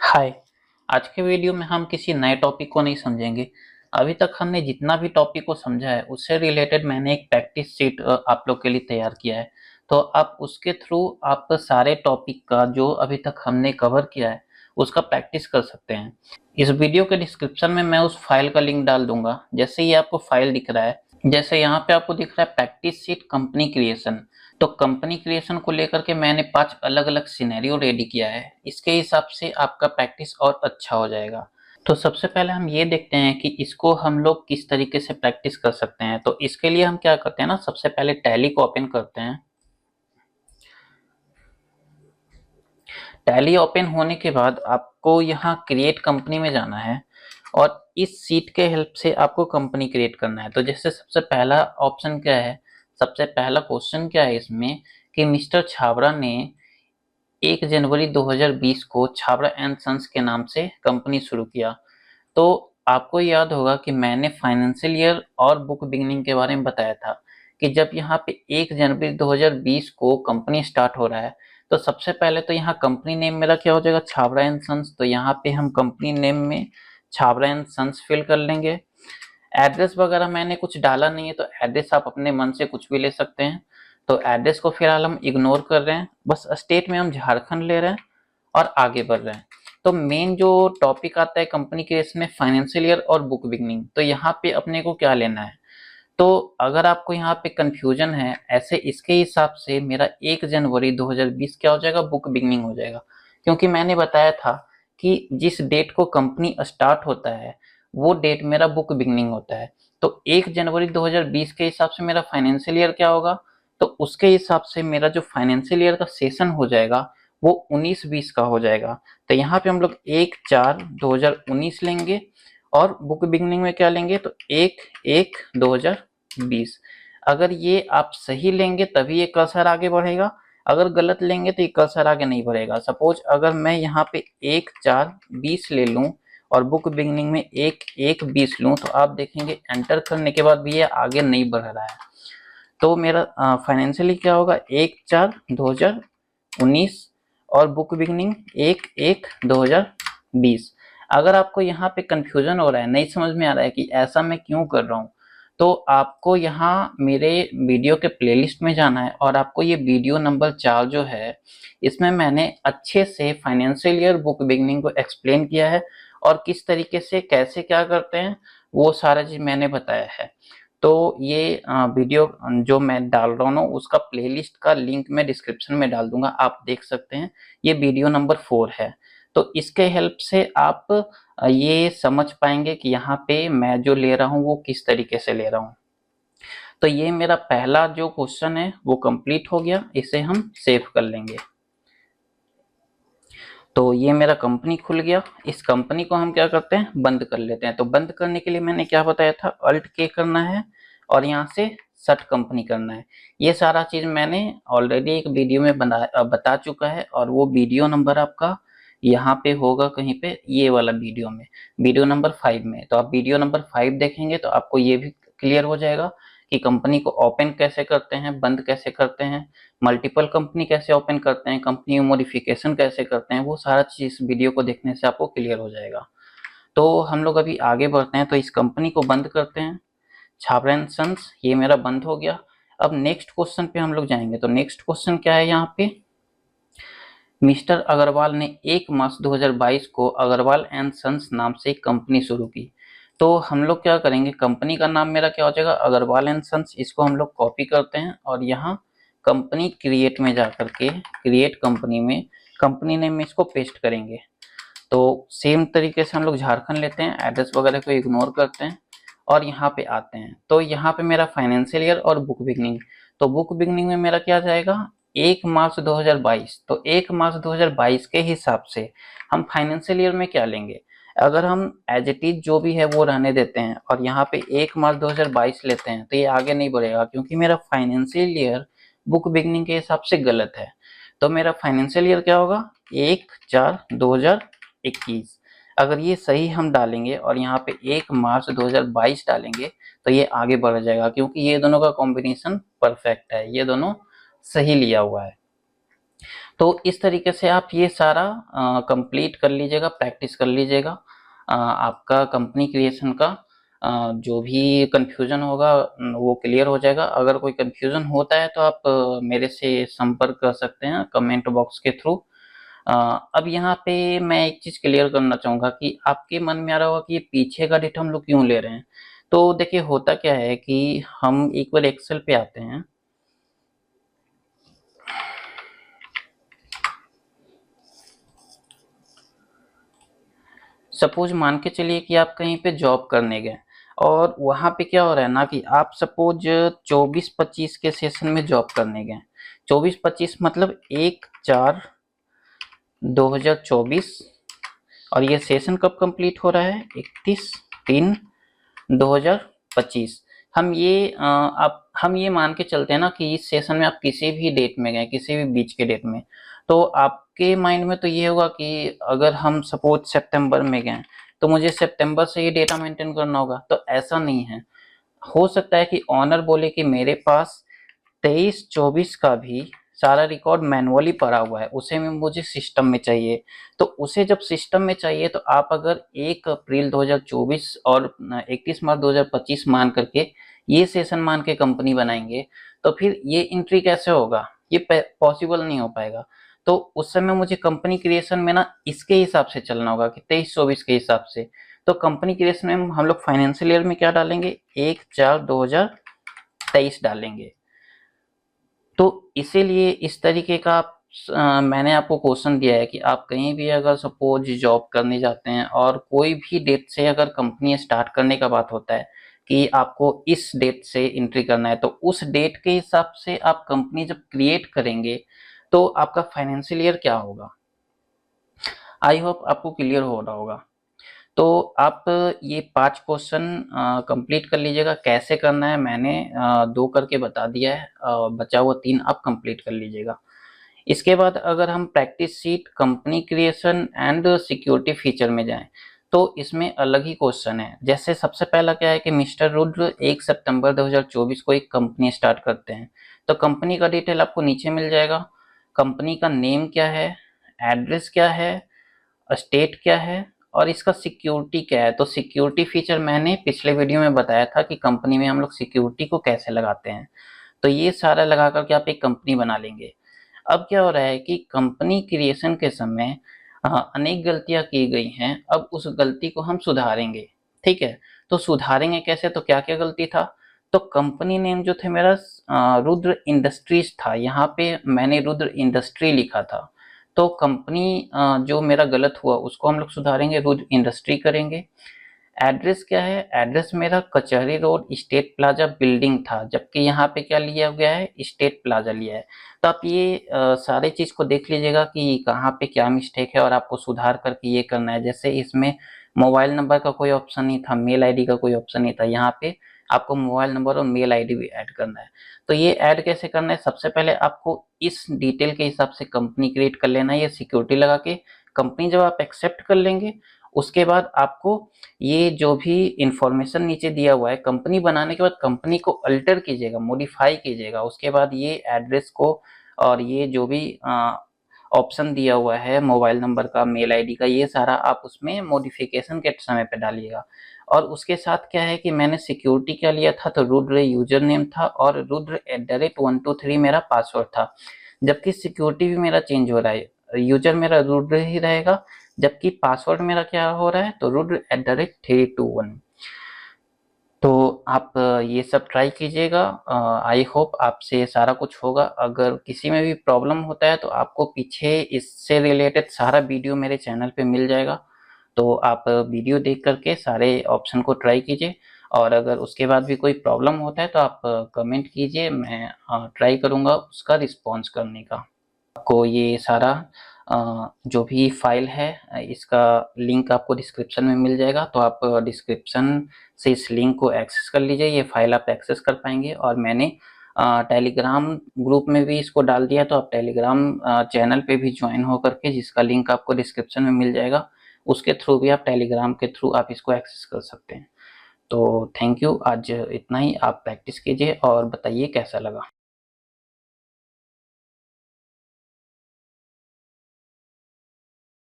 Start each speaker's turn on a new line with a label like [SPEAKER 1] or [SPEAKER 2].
[SPEAKER 1] हाय। आज के वीडियो में हम किसी नए टॉपिक को नहीं समझेंगे। अभी तक हमने जितना भी टॉपिक को समझा है उससे रिलेटेड मैंने एक प्रैक्टिस शीट आप लोग के लिए तैयार किया है। तो आप उसके थ्रू आप सारे टॉपिक का जो अभी तक हमने कवर किया है उसका प्रैक्टिस कर सकते हैं। इस वीडियो के डिस्क्रिप्शन में मैं उस फाइल का लिंक डाल दूंगा। जैसे ये आपको फाइल दिख रहा है, जैसे यहाँ पे आपको दिख रहा है प्रैक्टिस शीट कंपनी क्रिएशन। तो कंपनी क्रिएशन को लेकर के मैंने 5 अलग-अलग सिनेरियो रेडी किया है। इसके हिसाब से आपका प्रैक्टिस और अच्छा हो जाएगा। तो सबसे पहले हम ये देखते हैं कि इसको हम लोग किस तरीके से प्रैक्टिस कर सकते हैं। तो इसके लिए हम क्या करते हैं ना, सबसे पहले टैली को ओपन करते हैं। टैली ओपन होने के बाद आपको यहाँ क्रिएट कंपनी में जाना है और इस सीट के हेल्प से आपको कंपनी क्रिएट करना है। तो जैसे सबसे पहला ऑप्शन क्या है, सबसे पहला क्वेश्चन क्या है इसमें कि मिस्टर छाबड़ा ने 1 जनवरी 2020 को छाबड़ा एंड सन्स के नाम से कंपनी शुरू किया। तो आपको याद होगा कि मैंने फाइनेंशियल ईयर और बुक बिगिनिंग के बारे में बताया था कि जब यहाँ पे 1 जनवरी 2020 को कंपनी स्टार्ट हो रहा है तो सबसे पहले तो यहाँ कंपनी नेम मेरा क्या हो जाएगा, छाबड़ा एंड सन्स। तो यहाँ पे हम कंपनी नेम में छाबड़ा एंड सन्स फिल कर लेंगे। एड्रेस वगैरह मैंने कुछ डाला नहीं है, तो एड्रेस आप अपने मन से कुछ भी ले सकते हैं। तो एड्रेस को फिलहाल हम इग्नोर कर रहे हैं, बस स्टेट में हम झारखंड ले रहे हैं और आगे बढ़ रहे हैं। तो मेन जो टॉपिक आता है कंपनी के इसमें फाइनेंशियल ईयर और बुक बिगनिंग, तो यहाँ पे अपने को क्या लेना है। तो अगर आपको यहाँ पे कंफ्यूजन है, ऐसे इसके हिसाब से मेरा 1 जनवरी 2020 क्या हो जाएगा, बुक बिगनिंग हो जाएगा। क्योंकि मैंने बताया था कि जिस डेट को कंपनी स्टार्ट होता है वो डेट मेरा बुक बिगनिंग होता है। तो 1 जनवरी 2020 के हिसाब से मेरा फाइनेंशियल ईयर क्या होगा, तो उसके हिसाब से मेरा जो फाइनेंशियल ईयर का सेशन हो जाएगा वो 19-20 का हो जाएगा। तो यहाँ पे हम लोग 1/4/2019 लेंगे और बुक बिगनिंग में क्या लेंगे, तो 1/1/2020। अगर ये आप सही लेंगे तभी ये कर्सर आगे बढ़ेगा, अगर गलत लेंगे तो ये कर्सर आगे नहीं बढ़ेगा। सपोज अगर मैं यहाँ पे 1/4/20 ले लूँ और बुक बिगनिंग में 1/1/20 लूँ, तो आप देखेंगे एंटर करने के बाद भी ये आगे नहीं बढ़ रहा है। तो मेरा फाइनेंशियली क्या होगा, 1/4/2019 और बुक बिगनिंग 1/1/2020। अगर आपको यहाँ पे कंफ्यूजन हो रहा है, नहीं समझ में आ रहा है कि ऐसा मैं क्यों कर रहा हूँ, तो आपको यहाँ मेरे वीडियो के प्लेलिस्ट में जाना है और आपको ये वीडियो नंबर 4 जो है इसमें मैंने अच्छे से फाइनेंशियल ईयर बुक बिगनिंग को एक्सप्लेन किया है और किस तरीके से कैसे क्या करते हैं वो सारा चीज मैंने बताया है। तो ये वीडियो जो मैं डाल रहा हूँ उसका प्लेलिस्ट का लिंक मैं डिस्क्रिप्शन में डाल दूंगा, आप देख सकते हैं। ये वीडियो नंबर 4 है। तो इसके हेल्प से आप ये समझ पाएंगे कि यहाँ पे मैं जो ले रहा हूँ वो किस तरीके से ले रहा हूँ। तो ये मेरा पहला जो क्वेश्चन है वो कंप्लीट हो गया, इसे हम सेव कर लेंगे। तो ये मेरा कंपनी खुल गया। इस कंपनी को हम क्या करते हैं, बंद कर लेते हैं। तो बंद करने के लिए मैंने क्या बताया था, अल्ट के करना है और यहाँ से शट कंपनी करना है। ये सारा चीज मैंने ऑलरेडी एक वीडियो में बता चुका है और वो वीडियो नंबर आपका यहाँ पे होगा कहीं पे, ये वाला वीडियो में, वीडियो नंबर 5 में। तो आप वीडियो नंबर 5 देखेंगे तो आपको ये भी क्लियर हो जाएगा कि कंपनी को ओपन कैसे करते हैं, बंद कैसे करते हैं, मल्टीपल कंपनी कैसे ओपन करते हैं, कंपनी में मॉडिफिकेशन कैसे करते हैं, वो सारा चीज इस वीडियो को देखने से आपको क्लियर हो जाएगा। तो हम लोग अभी आगे बढ़ते हैं। तो इस कंपनी को बंद करते हैं, छाबड़ा एंड सन्स, ये मेरा बंद हो गया। अब नेक्स्ट क्वेश्चन पे हम लोग जाएंगे। तो नेक्स्ट क्वेश्चन क्या है, यहाँ पे मिस्टर अग्रवाल ने 1 मार्च 2022 को अग्रवाल एंड सन्स नाम से एक कंपनी शुरू की। तो हम लोग क्या करेंगे, कंपनी का नाम मेरा क्या हो जाएगा, अग्रवाल एंड सन्स। इसको हम लोग कॉपी करते हैं और यहाँ कंपनी क्रिएट में जाकर के क्रिएट कंपनी में कंपनी नेम में इसको पेस्ट करेंगे। तो सेम तरीके से हम लोग झारखंड लेते हैं, एड्रेस वगैरह को इग्नोर करते हैं और यहाँ पे आते हैं। तो यहाँ पे मेरा फाइनेंशियल ईयर और बुक बिगनिंग, तो बुक बिगनिंग में मेरा क्या जाएगा, 1 मार्च 2022। तो 1 मार्च 2022 के हिसाब से हम फाइनेंशियल ईयर में क्या लेंगे, अगर हम एज इट इज जो भी है वो रहने देते हैं और यहाँ पे 1 मार्च 2022 लेते हैं तो ये आगे नहीं बढ़ेगा, क्योंकि मेरा फाइनेंशियल ईयर बुक बिगनिंग के हिसाब से गलत है। तो मेरा फाइनेंशियल ईयर क्या होगा, 1/4/2021। अगर ये सही हम डालेंगे और यहाँ पे 1 मार्च 2022 डालेंगे तो ये आगे बढ़ जाएगा, क्योंकि ये दोनों का कॉम्बिनेशन परफेक्ट है, ये दोनों सही लिया हुआ है। तो इस तरीके से आप ये सारा कंप्लीट कर लीजिएगा, प्रैक्टिस कर लीजिएगा। आपका कंपनी क्रिएशन का जो भी कन्फ्यूजन होगा वो क्लियर हो जाएगा। अगर कोई कन्फ्यूजन होता है तो आप मेरे से संपर्क कर सकते हैं कमेंट बॉक्स के थ्रू। अब यहाँ पे मैं एक चीज क्लियर करना चाहूंगा कि आपके मन में आ रहा होगा कि ये पीछे का डेटा हम लोग क्यों ले रहे हैं। तो देखिए होता क्या है कि हम एक बार एक्सेल पे आते हैं। सपोज मान के चलिए कि आप कहीं पे जॉब करने गए और वहां पे क्या हो रहा है ना कि आप सपोज 24-25 के सेशन में जॉब करने गए। 24-25 मतलब 1/4/2024 और ये सेशन कब कंप्लीट हो रहा है 31/3/2025। हम ये मान के चलते हैं ना कि इस सेशन में आप किसी भी डेट में गए, किसी भी बीच के डेट में, तो आपके माइंड में तो ये होगा कि अगर हम सपोज सितंबर में गए तो मुझे सितंबर से ही डेटा मेंटेन करना होगा। तो ऐसा नहीं है। हो सकता है कि ऑनर बोले कि मेरे पास 23-24 का भी सारा रिकॉर्ड मैनुअली पड़ा हुआ है, उसे में मुझे सिस्टम में चाहिए। तो उसे जब सिस्टम में चाहिए तो आप अगर 1 अप्रैल 2024 और 31 मार्च 2025 मान करके ये सेशन मान के कंपनी बनाएंगे तो फिर ये एंट्री कैसे होगा, ये पॉसिबल नहीं हो पाएगा। तो उस समय मुझे कंपनी क्रिएशन में ना इसके हिसाब से चलना होगा कि 23-24 के हिसाब से। तो कंपनी क्रिएशन में हम लोग फाइनेंशियल ईयर में क्या डालेंगे 1/4/2023 डालेंगे। तो इसीलिए इस तरीके का मैंने आपको क्वेश्चन दिया है कि आप कहीं भी अगर सपोज जॉब करने जाते हैं और कोई भी डेट से अगर कंपनी स्टार्ट करने का बात होता है कि आपको इस डेट से एंट्री करना है, तो उस डेट के हिसाब से आप कंपनी जब क्रिएट करेंगे तो आपका फाइनेंशियल ईयर क्या होगा। आई होप आपको क्लियर हो रहा होगा। तो आप ये 5 क्वेश्चन कंप्लीट कर लीजिएगा। कैसे करना है मैंने 2 करके बता दिया है, बचा हुआ 3 आप कंप्लीट कर लीजिएगा। इसके बाद अगर हम practice sheet company creation and security feature में जाएं तो इसमें अलग ही क्वेश्चन है। जैसे सबसे पहला क्या है कि मिस्टर रुद्र 1 सितंबर 2024 को एक कंपनी स्टार्ट करते हैं। तो कंपनी का डिटेल आपको नीचे मिल जाएगा। कंपनी का नेम क्या है, एड्रेस क्या है, स्टेट क्या है और इसका सिक्योरिटी क्या है। तो सिक्योरिटी फीचर मैंने पिछले वीडियो में बताया था कि कंपनी में हम लोग सिक्योरिटी को कैसे लगाते हैं। तो ये सारा लगा करके आप एक कंपनी बना लेंगे। अब क्या हो रहा है कि कंपनी क्रिएशन के समय अनेक गलतियां की गई हैं। अब उस गलती को हम सुधारेंगे। ठीक है, तो सुधारेंगे कैसे, तो क्या क्या गलती था। तो कंपनी नेम जो थे मेरा रुद्र इंडस्ट्रीज था, यहाँ पे मैंने रुद्र इंडस्ट्री लिखा था। तो कंपनी जो मेरा गलत हुआ उसको हम लोग सुधारेंगे, रुद्र इंडस्ट्री करेंगे। एड्रेस क्या है, एड्रेस मेरा कचहरी रोड स्टेट प्लाजा बिल्डिंग था, जबकि यहाँ पे क्या लिया गया है स्टेट प्लाजा लिया है। तो आप ये सारे चीज को देख लीजिएगा कि कहाँ पे क्या मिस्टेक है और आपको सुधार करके ये करना है। जैसे इसमें मोबाइल नंबर का कोई ऑप्शन नहीं था, मेल आईडी का कोई ऑप्शन नहीं था, यहाँ पे आपको मोबाइल नंबर और मेल आईडी भी ऐड करना है। तो ये ऐड कैसे करना है, सबसे पहले आपको इस डिटेल के हिसाब से कंपनी क्रिएट कर लेना है, ये सिक्योरिटी लगा के। कंपनी जब आप एक्सेप्ट कर लेंगे उसके बाद आपको ये जो भी इंफॉर्मेशन नीचे दिया हुआ है, कंपनी बनाने के बाद कंपनी को अल्टर कीजिएगा, मॉडिफाई कीजिएगा। उसके बाद ये एड्रेस को और ये जो भी ऑप्शन दिया हुआ है मोबाइल नंबर का, मेल आईडी का, ये सारा आप उसमें मॉडिफिकेशन के समय पे डालिएगा। और उसके साथ क्या है कि मैंने सिक्योरिटी क्या लिया था, तो रुद्र यूजर नेम था और रुद्र @123 मेरा पासवर्ड था। जबकि सिक्योरिटी भी मेरा चेंज हो रहा है, यूजर मेरा रुद्र ही रहेगा, जबकि पासवर्ड मेरा क्या हो रहा है, तो रुद्र @321। तो आप ये सब ट्राई कीजिएगा। आई होप आपसे सारा कुछ होगा। अगर किसी में भी प्रॉब्लम होता है तो आपको पीछे इससे रिलेटेड सारा वीडियो मेरे चैनल पे मिल जाएगा। तो आप वीडियो देख करके सारे ऑप्शन को ट्राई कीजिए और अगर उसके बाद भी कोई प्रॉब्लम होता है तो आप कमेंट कीजिए, मैं ट्राई करूँगा उसका रिस्पॉन्स करने का। आपको ये सारा जो भी फाइल है इसका लिंक आपको डिस्क्रिप्शन में मिल जाएगा। तो आप डिस्क्रिप्शन से इस लिंक को एक्सेस कर लीजिए, ये फाइल आप एक्सेस कर पाएंगे। और मैंने टेलीग्राम ग्रुप में भी इसको डाल दिया, तो आप टेलीग्राम चैनल पे भी ज्वाइन हो करके, जिसका लिंक आपको डिस्क्रिप्शन में मिल जाएगा, उसके थ्रू भी आप टेलीग्राम के थ्रू आप इसको एक्सेस कर सकते हैं। तो थैंक यू, आज इतना ही। आप प्रैक्टिस कीजिए और बताइए कैसा लगा।